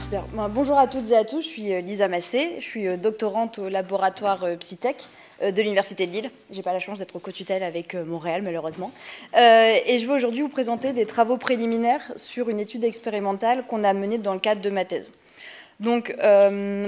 Super. Bonjour à toutes et à tous, je suis Lisa Massé, je suis doctorante au laboratoire Psytech de l'Université de Lille. J'ai pas la chance d'être au co-tutelle avec Montréal, malheureusement. Et je vais aujourd'hui vous présenter des travaux préliminaires sur une étude expérimentale qu'on a menée dans le cadre de ma thèse. Donc,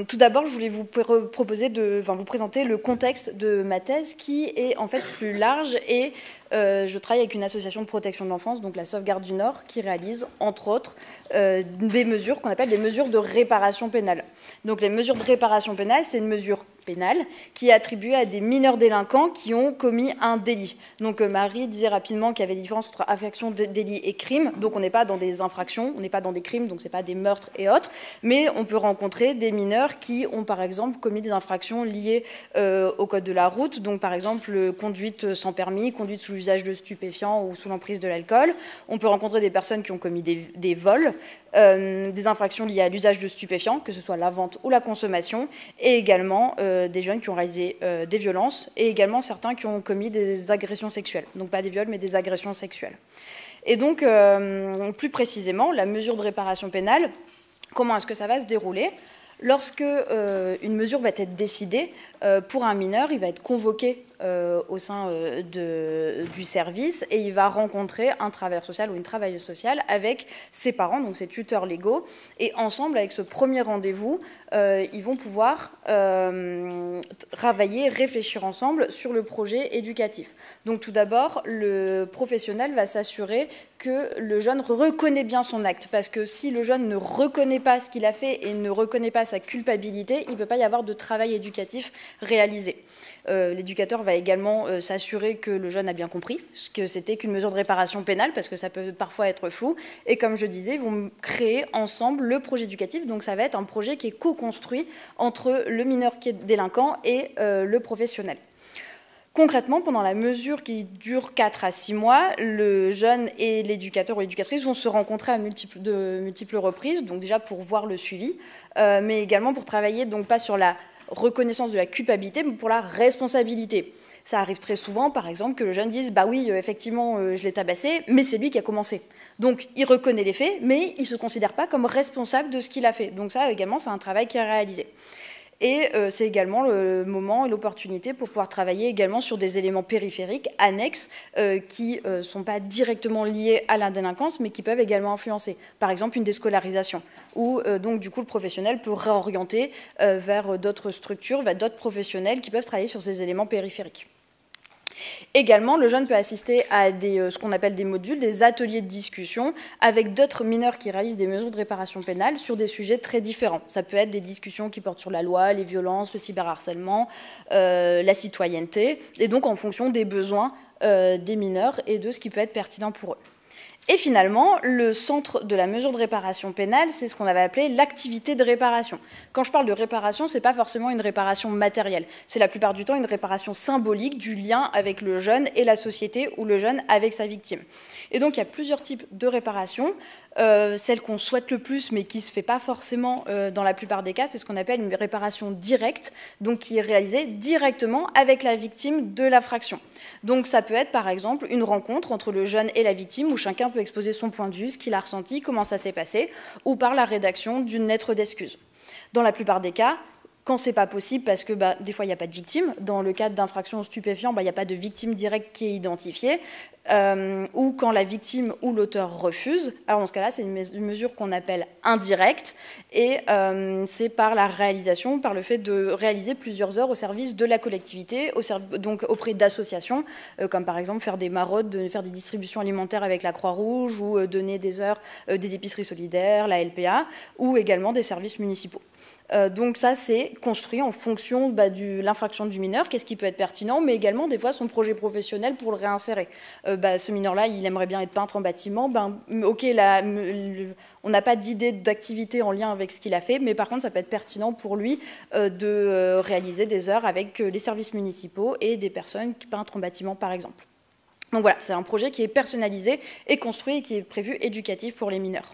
tout d'abord, je voulais vous vous présenter le contexte de ma thèse qui est en fait plus large et je travaille avec une association de protection de l'enfance, donc la Sauvegarde du Nord, qui réalise, entre autres, des mesures qu'on appelle des mesures de réparation pénale. Donc, les mesures de réparation pénale, c'est une mesure pénale qui est attribuée à des mineurs délinquants qui ont commis un délit. Donc, Marie disait rapidement qu'il y avait des différences entre infraction, délit et crime. Donc, on n'est pas dans des infractions, on n'est pas dans des crimes, donc ce n'est pas des meurtres et autres, mais on peut rencontrer des mineurs qui ont, par exemple, commis des infractions liées au code de la route. Donc, par exemple, conduite sans permis, conduite sous l'usage de stupéfiants ou sous l'emprise de l'alcool. On peut rencontrer des personnes qui ont commis des vols, des infractions liées à l'usage de stupéfiants, que ce soit la vente ou la consommation, et également des jeunes qui ont réalisé des violences, et également certains qui ont commis des agressions sexuelles. Donc pas des viols, mais des agressions sexuelles. Et donc, plus précisément, la mesure de réparation pénale, comment est-ce que ça va se dérouler ? Lorsque une mesure va être décidée, pour un mineur, il va être convoqué au sein du service et il va rencontrer un travailleur social ou une travailleuse sociale avec ses parents, donc ses tuteurs légaux, et ensemble, avec ce premier rendez-vous, ils vont pouvoir travailler, réfléchir ensemble sur le projet éducatif. Donc tout d'abord, le professionnel va s'assurer que le jeune reconnaît bien son acte, parce que si le jeune ne reconnaît pas ce qu'il a fait et ne reconnaît pas sa culpabilité, il ne peut pas y avoir de travail éducatif réalisé. L'éducateur va également s'assurer que le jeune a bien compris ce que c'était qu'une mesure de réparation pénale, parce que ça peut parfois être flou. Et comme je disais, ils vont créer ensemble le projet éducatif. Donc ça va être un projet qui est co-construit entre le mineur qui est délinquant et le professionnel. Concrètement, pendant la mesure qui dure 4 à 6 mois, le jeune et l'éducateur ou l'éducatrice vont se rencontrer à multiples reprises, donc déjà pour voir le suivi, mais également pour travailler, donc pas sur la reconnaissance de la culpabilité, mais pour la responsabilité. Ça arrive très souvent, par exemple, que le jeune dise « bah oui, effectivement, je l'ai tabassé, mais c'est lui qui a commencé ». Donc, il reconnaît les faits, mais il ne se considère pas comme responsable de ce qu'il a fait. Donc ça, également, c'est un travail qui est réalisé. Et c'est également le moment et l'opportunité pour pouvoir travailler également sur des éléments périphériques, annexes, qui ne sont pas directement liés à la délinquance, mais qui peuvent également influencer. Par exemple, une déscolarisation, où donc du coup le professionnel peut réorienter vers d'autres structures, vers d'autres professionnels qui peuvent travailler sur ces éléments périphériques. Également, le jeune peut assister à ce qu'on appelle des modules, des ateliers de discussion avec d'autres mineurs qui réalisent des mesures de réparation pénale sur des sujets très différents. Ça peut être des discussions qui portent sur la loi, les violences, le cyberharcèlement, la citoyenneté, et donc en fonction des besoins des mineurs et de ce qui peut être pertinent pour eux. Et finalement, le centre de la mesure de réparation pénale, c'est ce qu'on avait appelé l'activité de réparation. Quand je parle de réparation, ce n'est pas forcément une réparation matérielle. C'est la plupart du temps une réparation symbolique du lien avec le jeune et la société, ou le jeune avec sa victime. Et donc, il y a plusieurs types de réparation. Celle qu'on souhaite le plus, mais qui ne se fait pas forcément dans la plupart des cas, c'est ce qu'on appelle une réparation directe, donc qui est réalisée directement avec la victime de l'infraction. Donc ça peut être par exemple une rencontre entre le jeune et la victime où chacun peut exposer son point de vue, ce qu'il a ressenti, comment ça s'est passé, ou par la rédaction d'une lettre d'excuse. Dans la plupart des cas, quand ce n'est pas possible, parce que des fois il n'y a pas de victime, dans le cadre d'infractions stupéfiantes, il n'y a pas de victime directe qui est identifiée, ou quand la victime ou l'auteur refuse, alors dans ce cas-là, c'est une mesure qu'on appelle indirecte, et c'est par la réalisation, par le fait de réaliser plusieurs heures au service de la collectivité, donc auprès d'associations, comme par exemple faire des maraudes, faire des distributions alimentaires avec la Croix-Rouge, ou donner des heures des épiceries solidaires, la LPA, ou également des services municipaux. Donc ça, c'est construit en fonction de l'infraction du mineur, qu'est-ce qui peut être pertinent, mais également des fois son projet professionnel pour le réinsérer. Ce mineur-là, il aimerait bien être peintre en bâtiment, ok, là, on n'a pas d'idée d'activité en lien avec ce qu'il a fait, mais par contre, ça peut être pertinent pour lui de réaliser des heures avec les services municipaux et des personnes qui peintrent en bâtiment, par exemple. Donc voilà, c'est un projet qui est personnalisé et construit et qui est prévu éducatif pour les mineurs.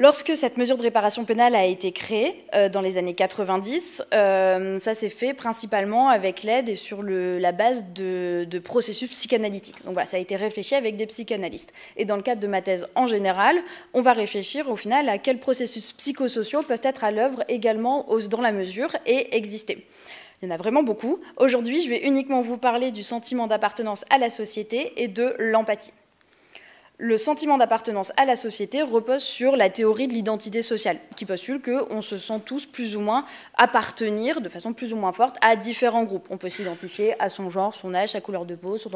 Lorsque cette mesure de réparation pénale a été créée dans les années 90, ça s'est fait principalement avec l'aide et sur la base de processus psychanalytiques. Donc voilà, ça a été réfléchi avec des psychanalystes. Et dans le cadre de ma thèse en général, on va réfléchir au final à quels processus psychosociaux peuvent être à l'œuvre également dans la mesure et exister. Il y en a vraiment beaucoup. Aujourd'hui, je vais uniquement vous parler du sentiment d'appartenance à la société et de l'empathie. Le sentiment d'appartenance à la société repose sur la théorie de l'identité sociale, qui postule qu'on se sent tous plus ou moins appartenir de façon plus ou moins forte à différents groupes. On peut s'identifier à son genre, son âge, sa couleur de peau, son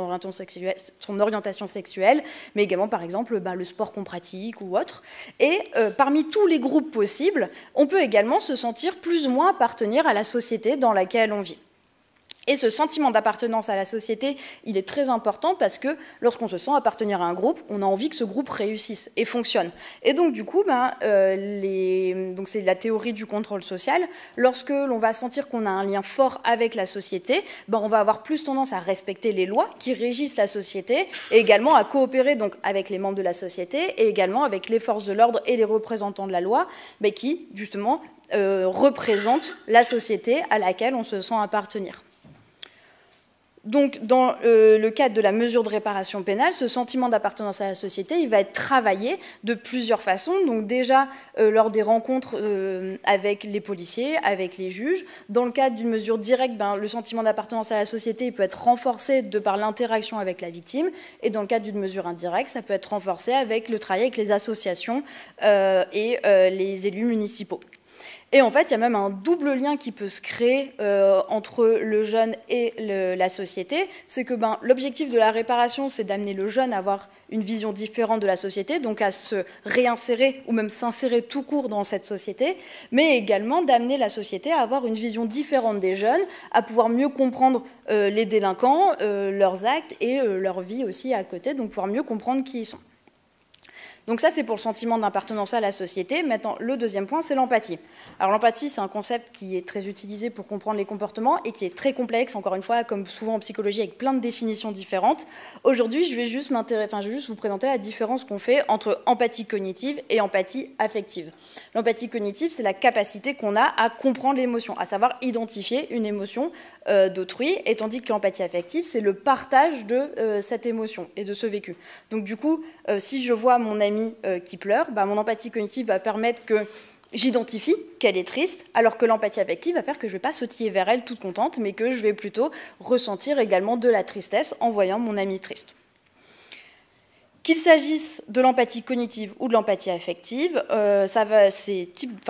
orientation sexuelle, mais également par exemple le sport qu'on pratique ou autre. Et parmi tous les groupes possibles, on peut également se sentir plus ou moins appartenir à la société dans laquelle on vit. Et ce sentiment d'appartenance à la société, il est très important parce que lorsqu'on se sent appartenir à un groupe, on a envie que ce groupe réussisse et fonctionne. Et donc du coup, c'est la théorie du contrôle social. Lorsque l'on va sentir qu'on a un lien fort avec la société, on va avoir plus tendance à respecter les lois qui régissent la société et également à coopérer donc, avec les membres de la société et également avec les forces de l'ordre et les représentants de la loi qui, justement, représentent la société à laquelle on se sent appartenir. Donc, dans le cadre de la mesure de réparation pénale, ce sentiment d'appartenance à la société, il va être travaillé de plusieurs façons. Donc déjà, lors des rencontres avec les policiers, avec les juges. Dans le cadre d'une mesure directe, le sentiment d'appartenance à la société il peut être renforcé de par l'interaction avec la victime. Et dans le cadre d'une mesure indirecte, ça peut être renforcé avec le travail avec les associations et les élus municipaux. Et en fait, il y a même un double lien qui peut se créer entre le jeune et la société. C'est que l'objectif de la réparation, c'est d'amener le jeune à avoir une vision différente de la société, donc à se réinsérer ou même s'insérer tout court dans cette société, mais également d'amener la société à avoir une vision différente des jeunes, à pouvoir mieux comprendre les délinquants, leurs actes et leur vie aussi à côté, donc pouvoir mieux comprendre qui ils sont. Donc ça, c'est pour le sentiment d'appartenance à la société. Maintenant, le deuxième point, c'est l'empathie. Alors l'empathie, c'est un concept qui est très utilisé pour comprendre les comportements et qui est très complexe, encore une fois, comme souvent en psychologie, avec plein de définitions différentes. Aujourd'hui, je vais juste vous présenter la différence qu'on fait entre empathie cognitive et empathie affective. L'empathie cognitive, c'est la capacité qu'on a à comprendre l'émotion, à savoir identifier une émotion d'autrui, et tandis que l'empathie affective, c'est le partage de cette émotion et de ce vécu. Donc du coup, si je vois mon ami qui pleure, mon empathie cognitive va permettre que j'identifie qu'elle est triste, alors que l'empathie affective va faire que je ne vais pas sautiller vers elle toute contente, mais que je vais plutôt ressentir également de la tristesse en voyant mon ami triste. Qu'il s'agisse de l'empathie cognitive ou de l'empathie affective,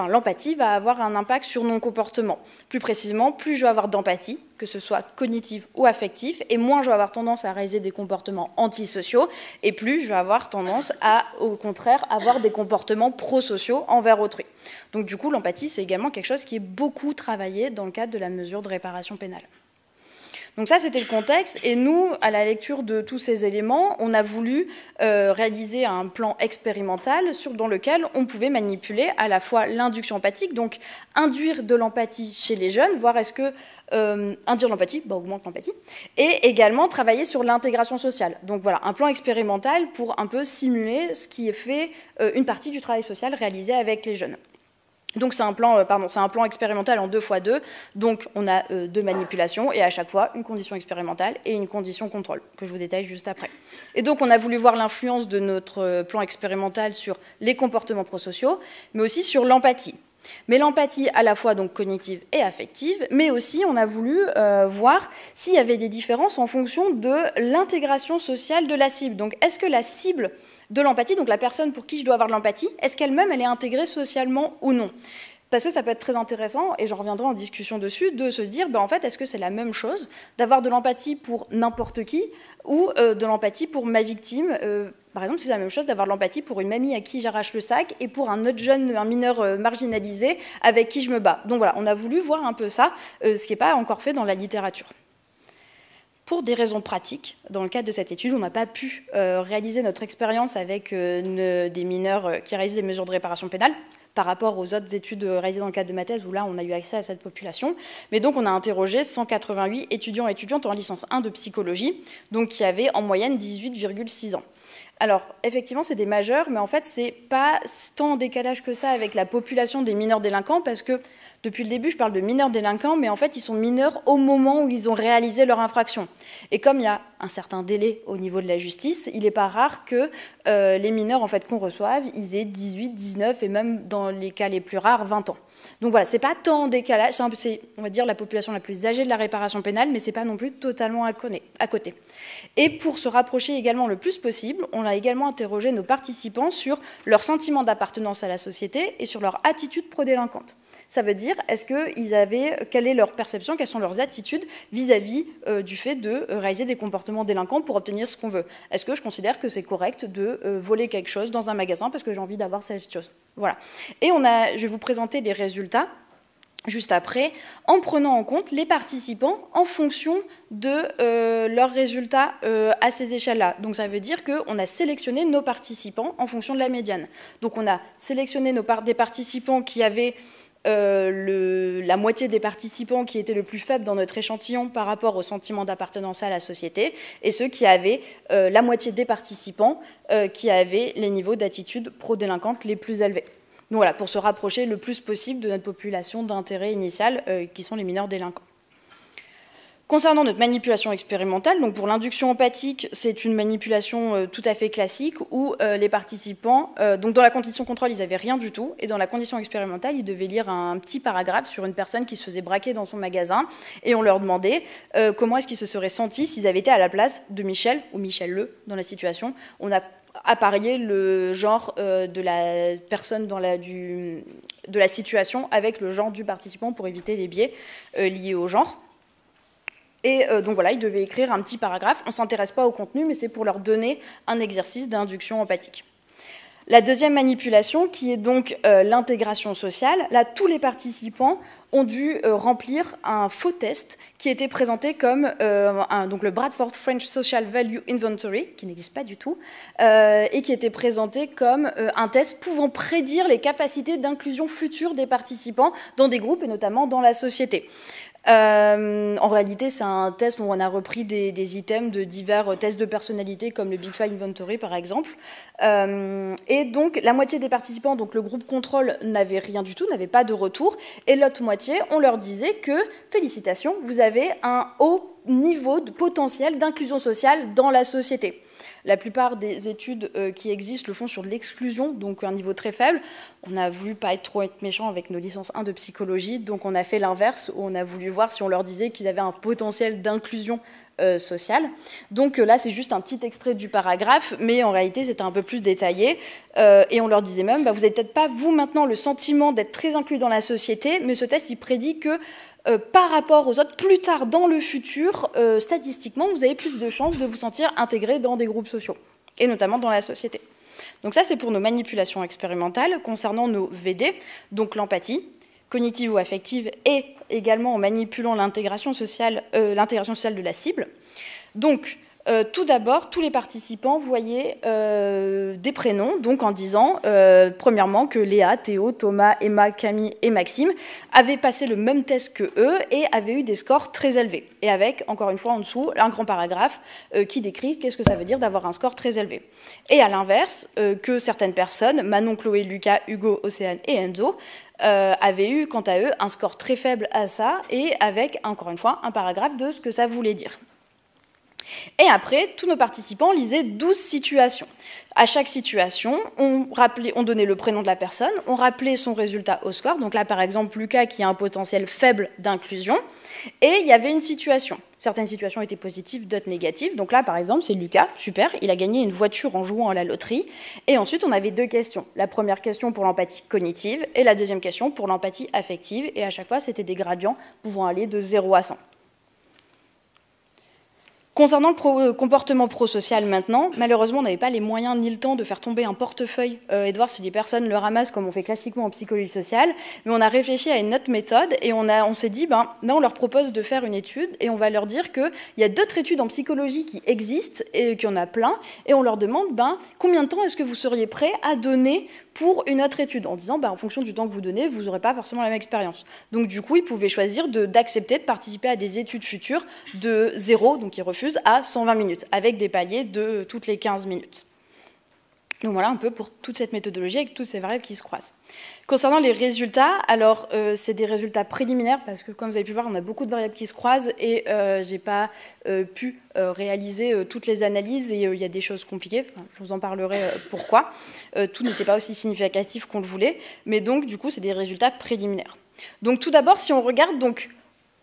l'empathie va avoir un impact sur mon comportement. Plus précisément, plus je vais avoir d'empathie, que ce soit cognitive ou affective, et moins je vais avoir tendance à réaliser des comportements antisociaux, et plus je vais avoir tendance à, au contraire, avoir des comportements prosociaux envers autrui. Donc du coup, l'empathie, c'est également quelque chose qui est beaucoup travaillé dans le cadre de la mesure de réparation pénale. Donc ça, c'était le contexte. Et nous, à la lecture de tous ces éléments, on a voulu réaliser un plan expérimental dans lequel on pouvait manipuler à la fois l'induction empathique, donc induire de l'empathie chez les jeunes, voir est-ce que induire l'empathie, augmente l'empathie, et également travailler sur l'intégration sociale. Donc voilà, un plan expérimental pour un peu simuler ce qui est fait, une partie du travail social réalisé avec les jeunes. Donc c'est un plan expérimental en 2x2, donc on a 2 manipulations et à chaque fois une condition expérimentale et une condition contrôle, que je vous détaille juste après. Et donc on a voulu voir l'influence de notre plan expérimental sur les comportements prosociaux, mais aussi sur l'empathie. Mais l'empathie à la fois donc cognitive et affective, mais aussi on a voulu voir s'il y avait des différences en fonction de l'intégration sociale de la cible. Donc est-ce que la cible de l'empathie, donc la personne pour qui je dois avoir de l'empathie, est-ce qu'elle-même elle est intégrée socialement ou non? Parce que ça peut être très intéressant, et j'en reviendrai en discussion dessus, de se dire, en fait, est-ce que c'est la même chose d'avoir de l'empathie pour n'importe qui ou de l'empathie pour ma victime? Par exemple, c'est la même chose d'avoir de l'empathie pour une mamie à qui j'arrache le sac et pour un autre jeune, un mineur marginalisé avec qui je me bats. Donc voilà, on a voulu voir un peu ça, ce qui n'est pas encore fait dans la littérature. Pour des raisons pratiques, dans le cadre de cette étude, on n'a pas pu réaliser notre expérience avec des mineurs qui réalisent des mesures de réparation pénale, par rapport aux autres études réalisées dans le cadre de ma thèse, où là, on a eu accès à cette population. Mais donc, on a interrogé 188 étudiants et étudiantes en licence 1 de psychologie, donc qui avaient en moyenne 18,6 ans. Alors, effectivement, c'est des majeurs, mais en fait, c'est pas tant en décalage que ça avec la population des mineurs délinquants, parce que depuis le début, je parle de mineurs délinquants, mais en fait, ils sont mineurs au moment où ils ont réalisé leur infraction. Et comme il y a un certain délai au niveau de la justice, il n'est pas rare que les mineurs en fait, qu'on reçoive, ils aient 18, 19 et même dans les cas les plus rares, 20 ans. Donc voilà, c'est pas tant en décalage, c'est, on va dire, la population la plus âgée de la réparation pénale, mais c'est pas non plus totalement à côté. Et pour se rapprocher également le plus possible, on a également interrogé nos participants sur leur sentiment d'appartenance à la société et sur leur attitude pro-délinquante. Ça veut dire, quelle est leur perception, quelles sont leurs attitudes vis-à-vis du fait de réaliser des comportements délinquants pour obtenir ce qu'on veut. Est-ce que je considère que c'est correct de voler quelque chose dans un magasin parce que j'ai envie d'avoir cette chose? Voilà. Et je vais vous présenter les résultats juste après, en prenant en compte les participants en fonction de leurs résultats à ces échelles-là. Donc ça veut dire qu'on a sélectionné nos participants en fonction de la médiane. Donc on a sélectionné des participants qui avaient la moitié des participants qui étaient le plus faibles dans notre échantillon par rapport au sentiment d'appartenance à la société, et ceux qui avaient la moitié des participants qui avaient les niveaux d'attitude pro-délinquante les plus élevés. Donc voilà, pour se rapprocher le plus possible de notre population d'intérêt initial, qui sont les mineurs délinquants. Concernant notre manipulation expérimentale, donc pour l'induction empathique, c'est une manipulation tout à fait classique où les participants, donc dans la condition contrôle, ils n'avaient rien du tout, et dans la condition expérimentale, ils devaient lire un petit paragraphe sur une personne qui se faisait braquer dans son magasin, et on leur demandait comment est-ce qu'ils se seraient sentis s'ils avaient été à la place de Michel, ou Michel Le, dans la situation. On a apparié le genre de la personne de la situation avec le genre du participant pour éviter les biais liés au genre. Et donc voilà, ils devaient écrire un petit paragraphe. On ne s'intéresse pas au contenu, mais c'est pour leur donner un exercice d'induction empathique. La deuxième manipulation, qui est donc l'intégration sociale, là, tous les participants ont dû remplir un faux test qui était présenté comme donc le Bradford French Social Value Inventory, qui n'existe pas du tout, et qui était présenté comme un test pouvant prédire les capacités d'inclusion future des participants dans des groupes et notamment dans la société. En réalité, c'est un test où on a repris des items de divers tests de personnalité, comme le Big Five Inventory, par exemple. Et donc, la moitié des participants, donc le groupe contrôle, n'avait rien du tout, n'avait pas de retour. Et l'autre moitié, on leur disait que, félicitations, vous avez un haut niveau de potentiel d'inclusion sociale dans la société. La plupart des études qui existent le font sur l'exclusion, donc un niveau très faible. On a voulu pas être méchant avec nos licences 1 de psychologie, donc on a fait l'inverse, où on a voulu voir si on leur disait qu'ils avaient un potentiel d'inclusion sociale. Donc là, c'est juste un petit extrait du paragraphe, mais en réalité, c'était un peu plus détaillé. Et on leur disait même, vous n'avez peut-être pas, vous, maintenant, le sentiment d'être très inclus dans la société, mais ce test, il prédit que par rapport aux autres, plus tard dans le futur, statistiquement, vous avez plus de chances de vous sentir intégré dans des groupes sociaux, et notamment dans la société. Donc ça, c'est pour nos manipulations expérimentales. Concernant nos VD, donc l'empathie, cognitive ou affective, et également en manipulant l'intégration sociale de la cible. Donc, tout d'abord, tous les participants voyaient des prénoms, donc en disant, premièrement, que Léa, Théo, Thomas, Emma, Camille et Maxime avaient passé le même test que eux et avaient eu des scores très élevés. Et avec, encore une fois, en dessous, un grand paragraphe qui décrit qu'est-ce que ça veut dire d'avoir un score très élevé. Et à l'inverse, que certaines personnes, Manon, Chloé, Lucas, Hugo, Océane et Enzo, avaient eu, quant à eux, un score très faible à ça et avec, encore une fois, un paragraphe de ce que ça voulait dire. Et après, tous nos participants lisaient 12 situations. À chaque situation, on donnait le prénom de la personne, on rappelait son résultat au score. Donc là, par exemple, Lucas qui a un potentiel faible d'inclusion. Et il y avait une situation. Certaines situations étaient positives, d'autres négatives. Donc là, par exemple, c'est Lucas, super, il a gagné une voiture en jouant à la loterie. Et ensuite, on avait deux questions. La première question pour l'empathie cognitive et la deuxième question pour l'empathie affective. Et à chaque fois, c'était des gradients pouvant aller de 0 à 100. Concernant le comportement prosocial maintenant, malheureusement, on n'avait pas les moyens ni le temps de faire tomber un portefeuille et de voir si les personnes le ramassent comme on fait classiquement en psychologie sociale, mais on a réfléchi à une autre méthode et on s'est dit, là, on leur propose de faire une étude et on va leur dire qu'il y a d'autres études en psychologie qui existent et qu'il y en a plein, et on leur demande, combien de temps est-ce que vous seriez prêt à donner pour une autre étude, en disant, en fonction du temps que vous donnez, vous n'aurez pas forcément la même expérience. Donc du coup, ils pouvaient choisir d'accepter de participer à des études futures de 0, donc ils refusent, à 120 minutes, avec des paliers de toutes les 15 minutes. Donc voilà un peu pour toute cette méthodologie avec toutes ces variables qui se croisent. Concernant les résultats, alors c'est des résultats préliminaires parce que comme vous avez pu voir, on a beaucoup de variables qui se croisent et je n'ai pas pu réaliser toutes les analyses et il y a des choses compliquées. Enfin, je vous en parlerai pourquoi. Tout n'était pas aussi significatif qu'on le voulait, mais donc du coup c'est des résultats préliminaires. Donc tout d'abord, si on regarde, donc,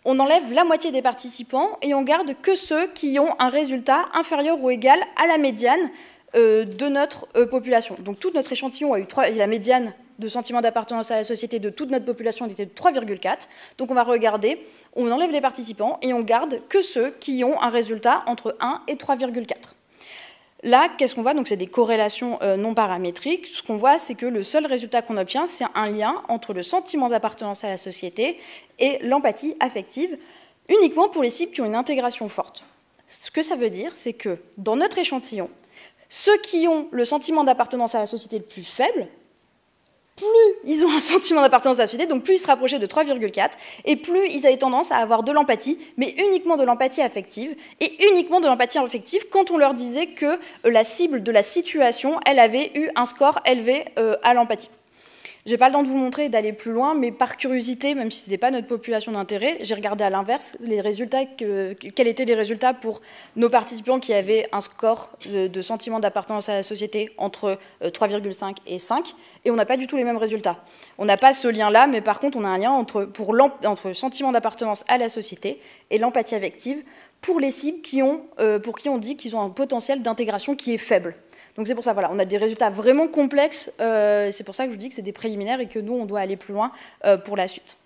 on enlève la moitié des participants et on garde que ceux qui ont un résultat inférieur ou égal à la médiane de notre population. Donc tout notre échantillon a eu la médiane de sentiment d'appartenance à la société de toute notre population était de 3,4. Donc on va regarder, on enlève les participants et on garde que ceux qui ont un résultat entre 1 et 3,4. Là, qu'est-ce qu'on voit? Donc c'est des corrélations non paramétriques. Ce qu'on voit, c'est que le seul résultat qu'on obtient, c'est un lien entre le sentiment d'appartenance à la société et l'empathie affective, uniquement pour les cibles qui ont une intégration forte. Ce que ça veut dire, c'est que dans notre échantillon, ceux qui ont le sentiment d'appartenance à la société le plus faible, plus ils ont un sentiment d'appartenance à la société, donc plus ils se rapprochaient de 3,4, et plus ils avaient tendance à avoir de l'empathie, mais uniquement de l'empathie affective, et uniquement de l'empathie affective quand on leur disait que la cible de la situation, elle avait eu un score élevé à l'empathie. Je n'ai pas le temps de vous montrer et d'aller plus loin, mais par curiosité, même si ce n'était pas notre population d'intérêt, j'ai regardé à l'inverse les résultats, quels étaient les résultats pour nos participants qui avaient un score de sentiment d'appartenance à la société entre 3,5 et 5, et on n'a pas du tout les mêmes résultats. On n'a pas ce lien-là, mais par contre, on a un lien entre le sentiment d'appartenance à la société et l'empathie affective pour les cibles pour qui on dit qu'ils ont un potentiel d'intégration qui est faible. Donc c'est pour ça, voilà, on a des résultats vraiment complexes, c'est pour ça que je vous dis que c'est des préliminaires et que nous, on doit aller plus loin pour la suite.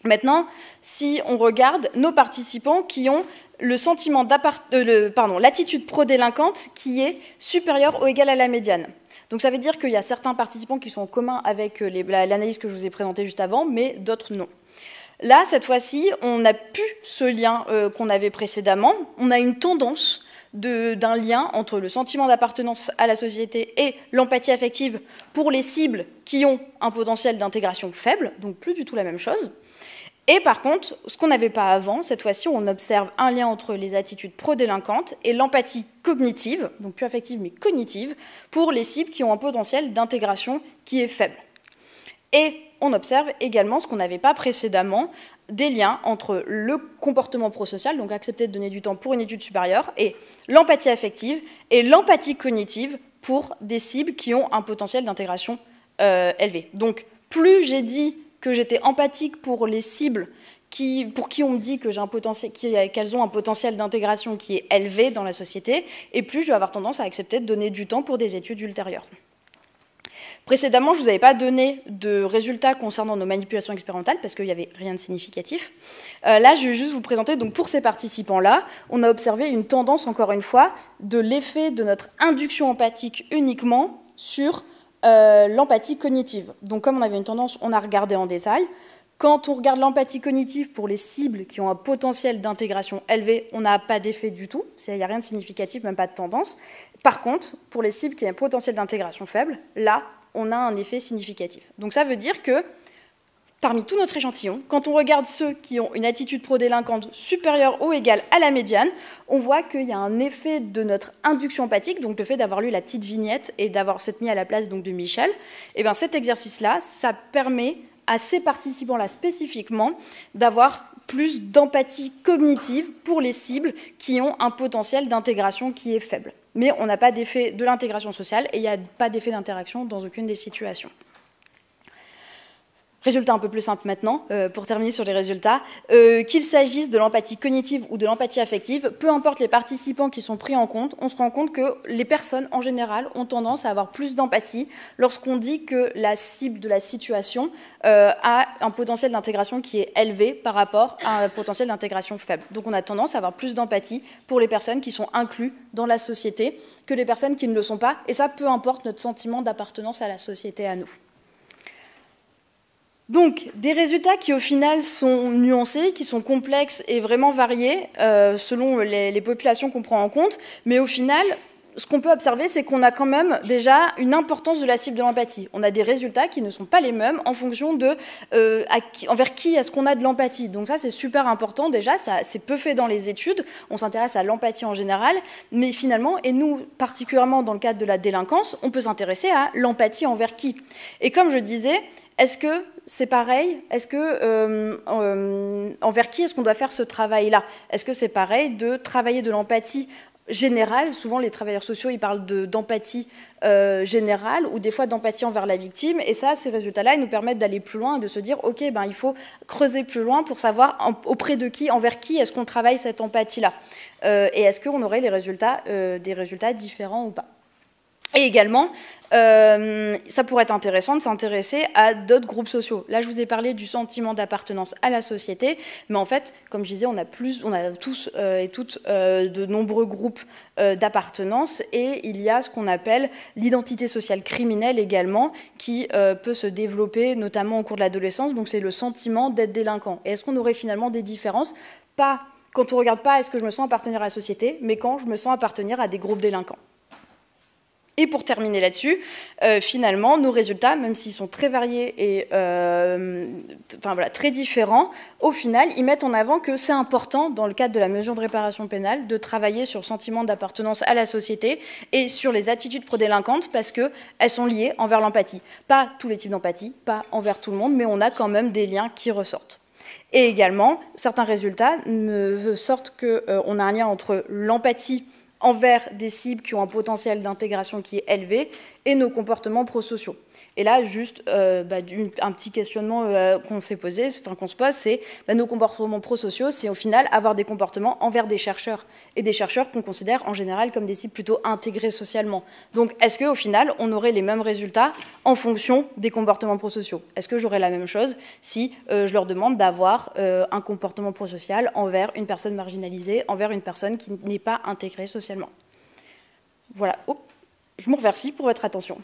Maintenant, si on regarde nos participants qui ont le sentiment l'attitude pro-délinquante qui est supérieure ou égale à la médiane. Donc ça veut dire qu'il y a certains participants qui sont en commun avec l'analyse que je vous ai présentée juste avant, mais d'autres non. Là, cette fois-ci, on n'a plus ce lien qu'on avait précédemment, on a une tendance d'un lien entre le sentiment d'appartenance à la société et l'empathie affective pour les cibles qui ont un potentiel d'intégration faible, donc plus du tout la même chose. Et par contre, ce qu'on n'avait pas avant, cette fois-ci, on observe un lien entre les attitudes pro-délinquantes et l'empathie cognitive, donc plus affective mais cognitive, pour les cibles qui ont un potentiel d'intégration qui est faible. Et on observe également ce qu'on n'avait pas précédemment, des liens entre le comportement prosocial, donc accepter de donner du temps pour une étude supérieure, et l'empathie affective et l'empathie cognitive pour des cibles qui ont un potentiel d'intégration élevé. Donc plus j'ai dit que j'étais empathique pour les cibles pour qui on me dit que qu'elles ont un potentiel d'intégration qui est élevé dans la société, et plus je vais avoir tendance à accepter de donner du temps pour des études ultérieures. Précédemment, je ne vous avais pas donné de résultats concernant nos manipulations expérimentales parce qu'il n'y avait rien de significatif. Là, je vais juste vous présenter, donc pour ces participants-là, on a observé une tendance, encore une fois, de l'effet de notre induction empathique uniquement sur l'empathie cognitive. Donc comme on avait une tendance, on a regardé en détail. Quand on regarde l'empathie cognitive pour les cibles qui ont un potentiel d'intégration élevé, on n'a pas d'effet du tout, il n'y a rien de significatif, même pas de tendance. Par contre, pour les cibles qui ont un potentiel d'intégration faible, là, on a un effet significatif. Donc ça veut dire que, parmi tout notre échantillon, quand on regarde ceux qui ont une attitude pro-délinquante supérieure ou égale à la médiane, on voit qu'il y a un effet de notre induction empathique, donc le fait d'avoir lu la petite vignette et d'avoir s'être mis à la place donc, de Michel, et bien cet exercice-là, ça permet à ces participants-là spécifiquement d'avoir plus d'empathie cognitive pour les cibles qui ont un potentiel d'intégration qui est faible. Mais on n'a pas d'effet de l'intégration sociale et il n'y a pas d'effet d'interaction dans aucune des situations. Résultat un peu plus simple maintenant, pour terminer sur les résultats. Qu'il s'agisse de l'empathie cognitive ou de l'empathie affective, peu importe les participants qui sont pris en compte, on se rend compte que les personnes, en général, ont tendance à avoir plus d'empathie lorsqu'on dit que la cible de la situation a un potentiel d'intégration qui est élevé par rapport à un potentiel d'intégration faible. Donc on a tendance à avoir plus d'empathie pour les personnes qui sont incluses dans la société que les personnes qui ne le sont pas, et ça, peu importe notre sentiment d'appartenance à la société à nous. Donc, des résultats qui, au final, sont nuancés, qui sont complexes et vraiment variés selon les populations qu'on prend en compte, mais au final, ce qu'on peut observer, c'est qu'on a quand même déjà une importance de la cible de l'empathie. On a des résultats qui ne sont pas les mêmes en fonction de envers qui est-ce qu'on a de l'empathie. Donc ça, c'est super important déjà, c'est peu fait dans les études, on s'intéresse à l'empathie en général, mais finalement, et nous particulièrement dans le cadre de la délinquance, on peut s'intéresser à l'empathie envers qui. Et comme je disais, est-ce que c'est pareil? Est-ce que envers qui est-ce qu'on doit faire ce travail-là? Est-ce que c'est pareil de travailler de l'empathie générale? Souvent, les travailleurs sociaux, ils parlent d'empathie générale ou des fois d'empathie envers la victime. Et ça, ces résultats-là, ils nous permettent d'aller plus loin et de se dire, OK, il faut creuser plus loin pour savoir auprès de qui, envers qui est-ce qu'on travaille cette empathie-là. Et est-ce qu'on aurait des résultats différents ou pas? Et également, ça pourrait être intéressant de s'intéresser à d'autres groupes sociaux. Là, je vous ai parlé du sentiment d'appartenance à la société, mais en fait, comme je disais, on a tous et toutes de nombreux groupes d'appartenance, et il y a ce qu'on appelle l'identité sociale criminelle également, qui peut se développer notamment au cours de l'adolescence, donc c'est le sentiment d'être délinquant. Et est-ce qu'on aurait finalement des différences? Pas quand on ne regarde pas est-ce que je me sens appartenir à la société, mais quand je me sens appartenir à des groupes délinquants. Et pour terminer là-dessus, finalement, nos résultats, même s'ils sont très variés et très différents, au final, ils mettent en avant que c'est important, dans le cadre de la mesure de réparation pénale, de travailler sur le sentiment d'appartenance à la société et sur les attitudes pro-délinquantes, parce qu'elles sont liées envers l'empathie. Pas tous les types d'empathie, pas envers tout le monde, mais on a quand même des liens qui ressortent. Et également, certains résultats sortent qu'on a un lien entre l'empathie envers des cibles qui ont un potentiel d'intégration qui est élevé et nos comportements prosociaux. Et là, juste un petit questionnement qu'on se pose, c'est nos comportements prosociaux, c'est au final avoir des comportements envers des chercheurs, et des chercheurs qu'on considère en général comme des cibles plutôt intégrées socialement. Donc, est-ce qu'au final, on aurait les mêmes résultats en fonction des comportements prosociaux? Est-ce que j'aurais la même chose si je leur demande d'avoir un comportement prosocial envers une personne marginalisée, envers une personne qui n'est pas intégrée socialement? Voilà. Je vous remercie pour votre attention.